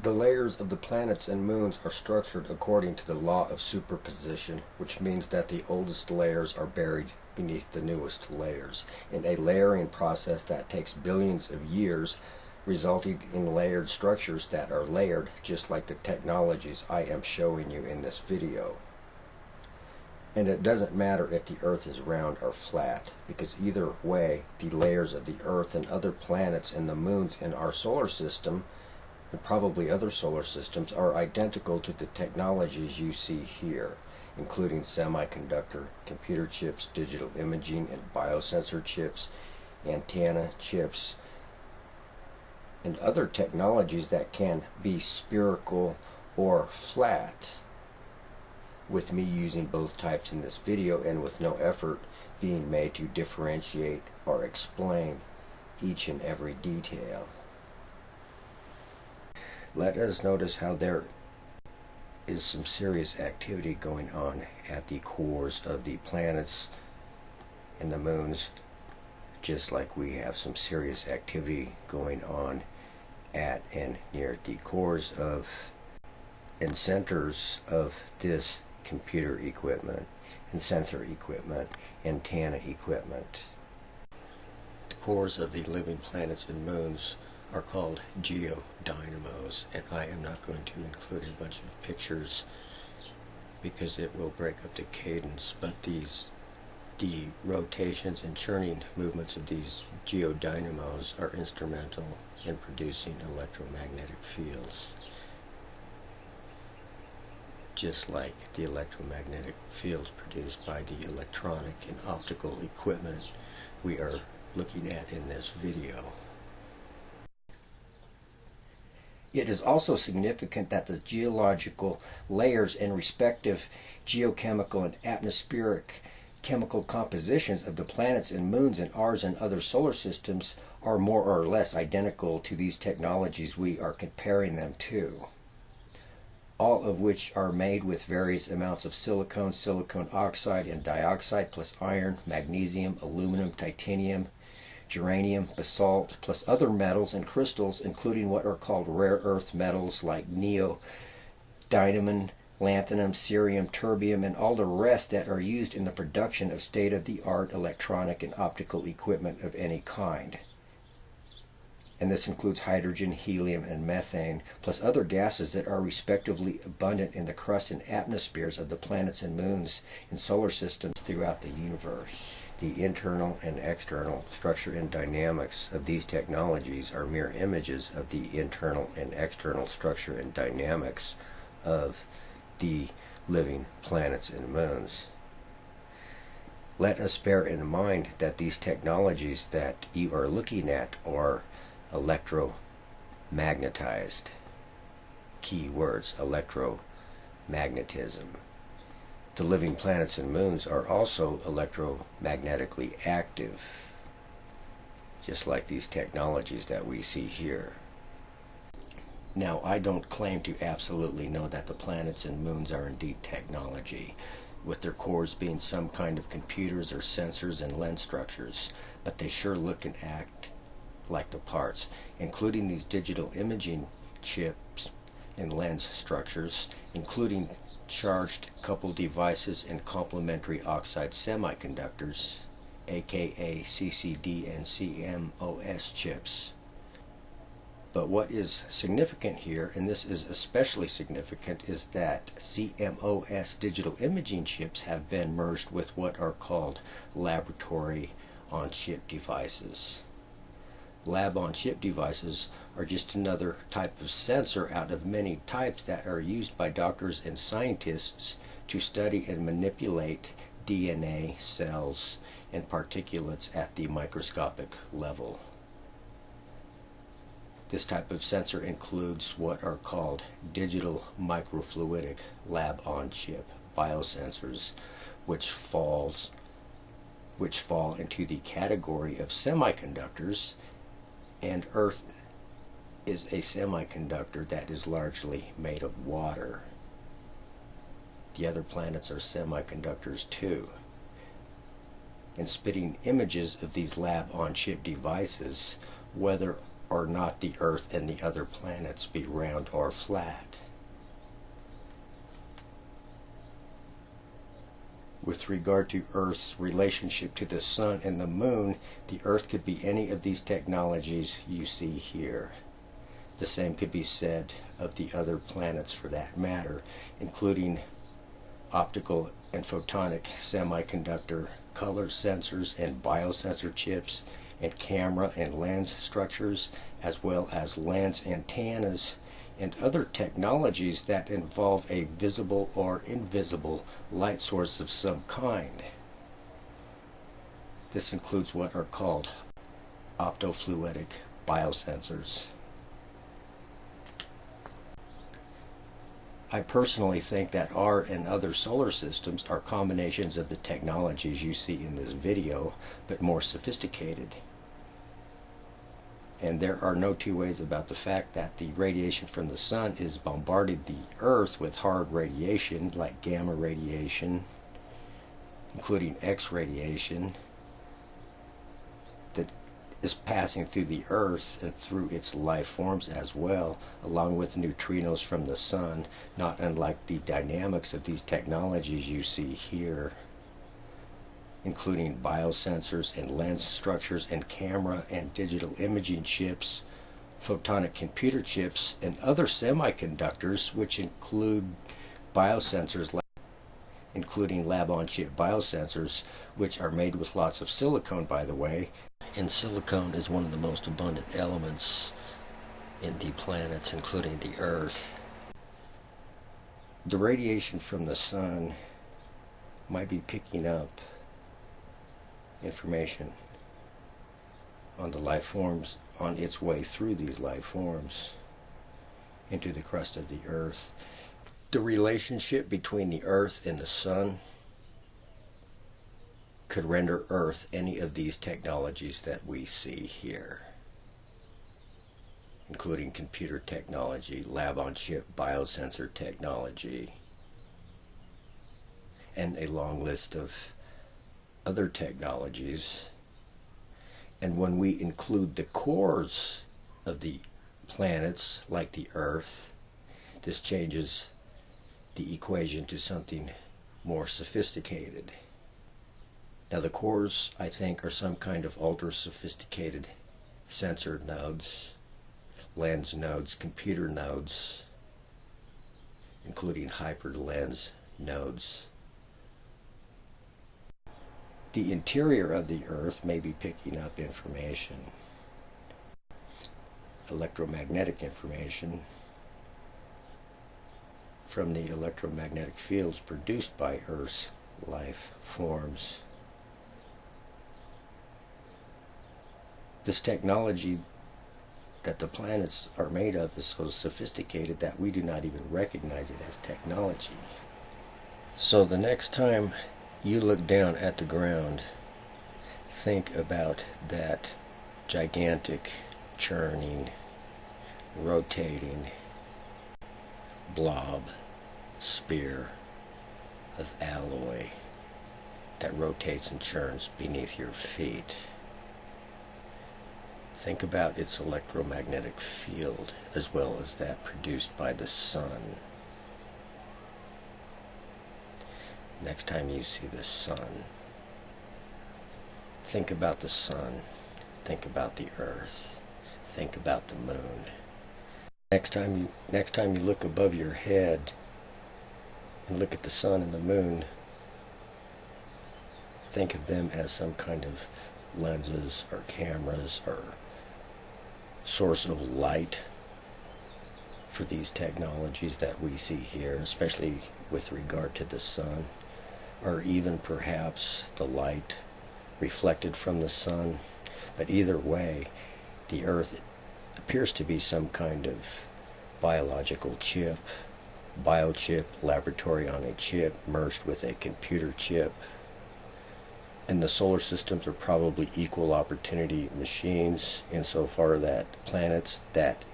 The layers of the planets and moons are structured according to the law of superposition, which means that the oldest layers are buried beneath the newest layers, in a layering process that takes billions of years, resulting in layered structures that are layered just like the technologies I am showing you in this video. And it doesn't matter if the Earth is round or flat, because either way, the layers of the Earth and other planets and the moons in our solar system, and probably other solar systems, are identical to the technologies you see here, including semiconductor, computer chips, digital imaging and biosensor chips, antenna chips, and other technologies that can be spherical or flat, with me using both types in this video and with no effort being made to differentiate or explain each and every detail. Let us notice how there is some serious activity going on at the cores of the planets and the moons, just like we have some serious activity going on at and near the cores of and centers of this computer equipment and sensor equipment, antenna equipment. The cores of the living planets and moons are called geodynamos, and I am not going to include a bunch of pictures because it will break up the cadence, but the rotations and churning movements of these geodynamos are instrumental in producing electromagnetic fields, just like the electromagnetic fields produced by the electronic and optical equipment we are looking at in this video. It is also significant that the geological layers and respective geochemical and atmospheric chemical compositions of the planets and moons in ours and other solar systems are more or less identical to these technologies we are comparing them to, all of which are made with various amounts of silicon, silicon oxide and dioxide, plus iron, magnesium, aluminum, titanium, germanium, basalt, plus other metals and crystals, including what are called rare earth metals like neodymium, lanthanum, cerium, terbium, and all the rest that are used in the production of state-of-the-art electronic and optical equipment of any kind. And this includes hydrogen, helium, and methane, plus other gases that are respectively abundant in the crust and atmospheres of the planets and moons in solar systems throughout the universe. The internal and external structure and dynamics of these technologies are mere images of the internal and external structure and dynamics of the living planets and moons. Let us bear in mind that these technologies that you are looking at are electromagnetized. Key words: electromagnetism. The living planets and moons are also electromagnetically active, just like these technologies that we see here. Now, I don't claim to absolutely know that the planets and moons are indeed technology, with their cores being some kind of computers or sensors and lens structures, but they sure look and act like the parts, including these digital imaging chips and lens structures, including charged coupled devices and complementary oxide semiconductors, aka CCD and CMOS chips. But what is significant here, and this is especially significant, is that CMOS digital imaging chips have been merged with what are called laboratory-on-chip devices. Lab-on-chip devices are just another type of sensor out of many types that are used by doctors and scientists to study and manipulate DNA, cells, and particulates at the microscopic level. This type of sensor includes what are called digital microfluidic lab-on-chip biosensors, which fall into the category of semiconductors, and Earth is a semiconductor that is largely made of water. The other planets are semiconductors too. And spitting images of these lab-on-chip devices, whether or not the Earth and the other planets be round or flat. With regard to Earth's relationship to the Sun and the Moon, the Earth could be any of these technologies you see here. The same could be said of the other planets for that matter, including optical and photonic semiconductor, color sensors and biosensor chips, and camera and lens structures, as well as lens antennas, and other technologies that involve a visible or invisible light source of some kind. This includes what are called optofluidic biosensors. I personally think that our and other solar systems are combinations of the technologies you see in this video, but more sophisticated. And there are no two ways about the fact that the radiation from the Sun is bombarding the Earth with hard radiation like gamma radiation, including X radiation, that is passing through the Earth and through its life forms as well, along with neutrinos from the Sun, not unlike the dynamics of these technologies you see here, including biosensors and lens structures and camera and digital imaging chips, photonic computer chips, and other semiconductors, which include biosensors including lab-on-chip biosensors, which are made with lots of silicone, by the way. And silicone is one of the most abundant elements in the planets, including the Earth. The radiation from the Sun might be picking up information on the life forms on its way through these life forms into the crust of the Earth. The relationship between the Earth and the Sun could render Earth any of these technologies that we see here, including computer technology, lab-on-chip biosensor technology, and a long list of other technologies. And when we include the cores of the planets, like the Earth, this changes the equation to something more sophisticated. Now the cores, I think, are some kind of ultra-sophisticated sensor nodes, lens nodes, computer nodes, including hyperlens nodes. The interior of the Earth may be picking up information, electromagnetic information, from the electromagnetic fields produced by Earth's life forms. This technology that the planets are made of is so sophisticated that we do not even recognize it as technology. So the next time you look down at the ground, think about that gigantic, churning, rotating blob, sphere of alloy that rotates and churns beneath your feet. Think about its electromagnetic field as well as that produced by the Sun. Next time you see the Sun, think about the Sun, think about the Earth, think about the Moon. Next time you look above your head and look at the Sun and the Moon, think of them as some kind of lenses or cameras or source of light for these technologies that we see here, especially with regard to the Sun, or even perhaps the light reflected from the Sun. But either way, the Earth appears to be some kind of biological chip, biochip, laboratory on a chip merged with a computer chip. And the solar systems are probably equal opportunity machines insofar that planets that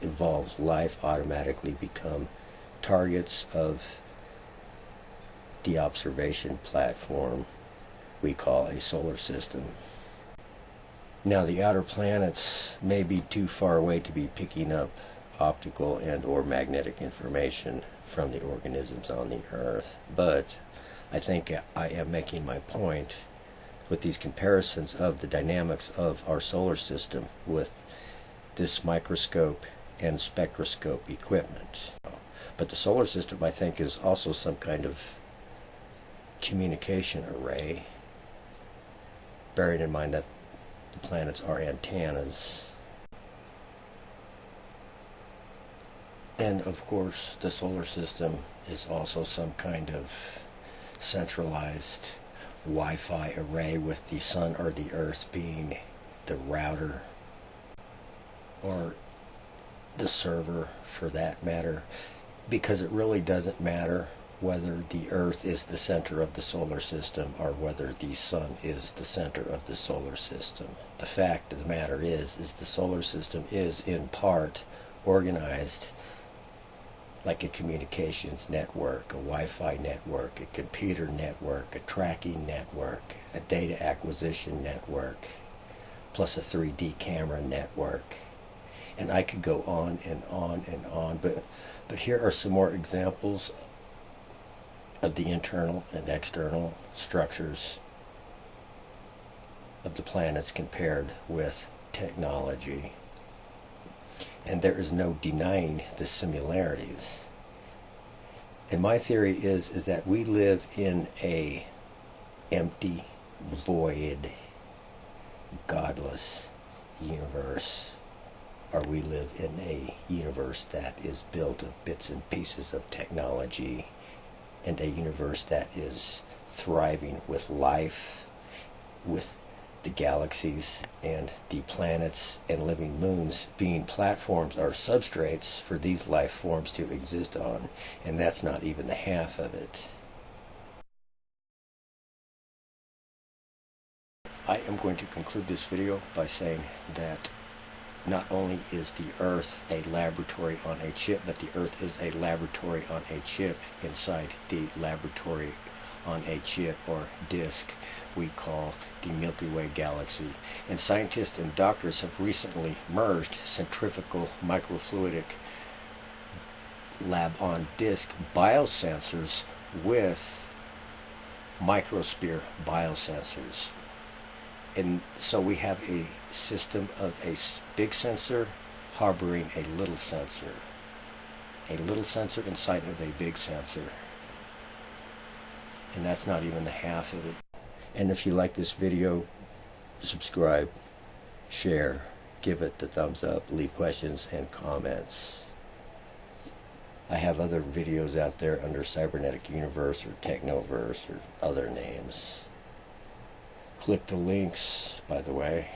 evolve life automatically become targets of the observation platform we call a solar system. Now, the outer planets may be too far away to be picking up optical and or magnetic information from the organisms on the Earth, but I think I am making my point with these comparisons of the dynamics of our solar system with this microscope and spectroscope equipment. But the solar system, I think, is also some kind of communication array, bearing in mind that the planets are antennas. And of course, the solar system is also some kind of centralized Wi-Fi array, with the sun or the Earth being the router, or the server for that matter, because it really doesn't matter whether the Earth is the center of the solar system or whether the sun is the center of the solar system. The fact of the matter is the solar system is in part organized like a communications network, a Wi-Fi network, a computer network, a tracking network, a data acquisition network, plus a 3D camera network. And I could go on and on and on, but here are some more examples of the internal and external structures of the planets compared with technology. And there is no denying the similarities. And my theory is that we live in a empty, void, godless universe, or we live in a universe that is built of bits and pieces of technology, and a universe that is thriving with life, with the galaxies and the planets and living moons being platforms or substrates for these life forms to exist on, and that's not even the half of it. I am going to conclude this video by saying that not only is the Earth a laboratory on a chip, but the Earth is a laboratory on a chip inside the laboratory on a chip or disk we call the Milky Way galaxy. And scientists and doctors have recently merged centrifugal microfluidic lab-on-disk biosensors with microsphere biosensors. And so we have a system of a big sensor harboring a little sensor inside of a big sensor. And that's not even the half of it. And if you like this video, subscribe, share, give it the thumbs up, leave questions and comments. I have other videos out there under Cybernetic Universe or Technoverse or other names. Click the links, by the way.